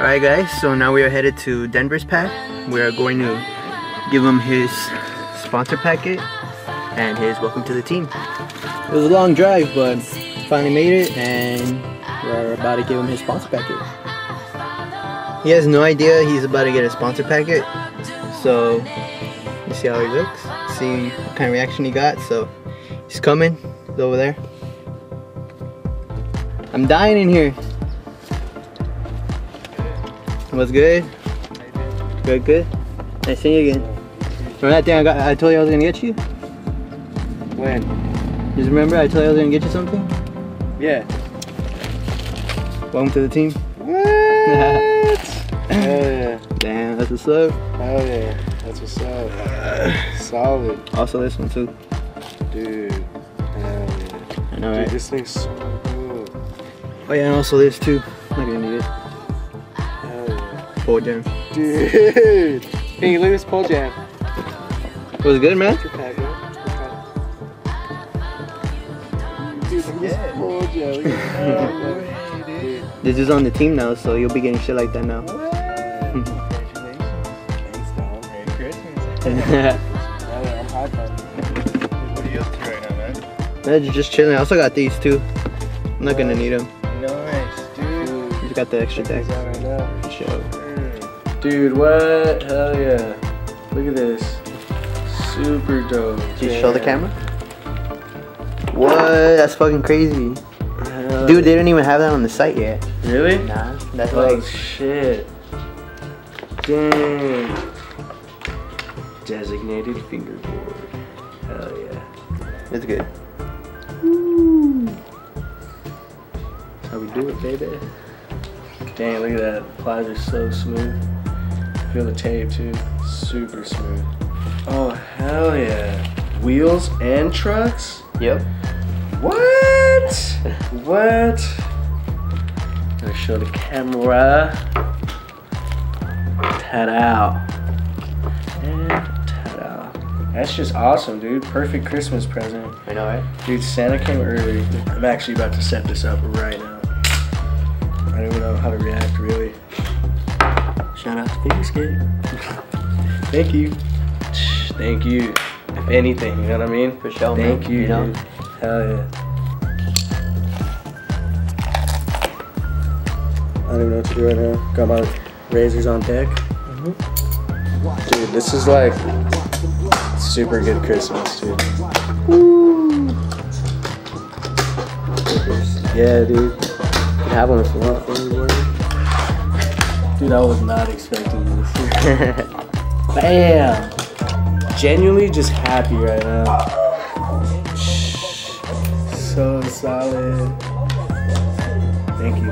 Alright guys, so now we are headed to Denver's pack. We are going to give him his sponsor packet and his welcome to the team. It was a long drive, but finally made it, and we're about to give him his sponsor packet. He has no idea he's about to get a sponsor packet, so let's see how he looks, see what kind of reaction he got. So he's coming, he's over there. I'm dying in here. What's good? Good, good. Nice seeing you again. Remember that thing I told you I was gonna get you? When? Just remember I told you I was gonna get you something? Yeah. Welcome to the team. What? Hell yeah. Damn, that's what's up. Hell yeah. That's what's up. Solid. Also this one too. Dude. Hell yeah. I know, Dude, right? this thing's so good. Oh yeah, and also this too. I'm not gonna need it. Hell yeah. Pole jam. Dude. Hey, look at this pole jam. It was good, man. Dude, look at this pole jam. Look at that. This is on the team now, so you'll be getting shit like that now. I'm high-fiving. What are you up to right now, man? Just chilling. I also got these too. I'm not gonna need them. Nice, dude. Just got the extra deck. Right now. Show. Dude, what? Hell yeah. Look at this. Super dope. Did you show the camera? What? That's fucking crazy. Dude, they don't even have that on the site yet. Really? Nah, that's Oh like... shit. Dang. Designated fingerboard. Hell yeah. It's good. That's how we do it, baby. Dang, look at that. The plies are so smooth. Feel the tape too. Super smooth. Oh, hell yeah. Wheels and trucks? Yep. What? What? Gotta show the camera. Ta-da. And ta-da. That's just awesome, dude. Perfect Christmas present. I know, right? Dude, Santa came early. I'm actually about to set this up right now. I don't even know how to react, really. Shout out to Fingerscape. Thank you. Thank you. If anything, you know what I mean? For sure, Thank man. you, You know? dude. Hell yeah. I don't even know what to do right now. Got my razors on deck. Dude, this is like super good Christmas, dude. Woo. Yeah, dude. You can have one if you want. Dude, I was not expecting this. Bam! Genuinely just happy right now. So solid. Thank you.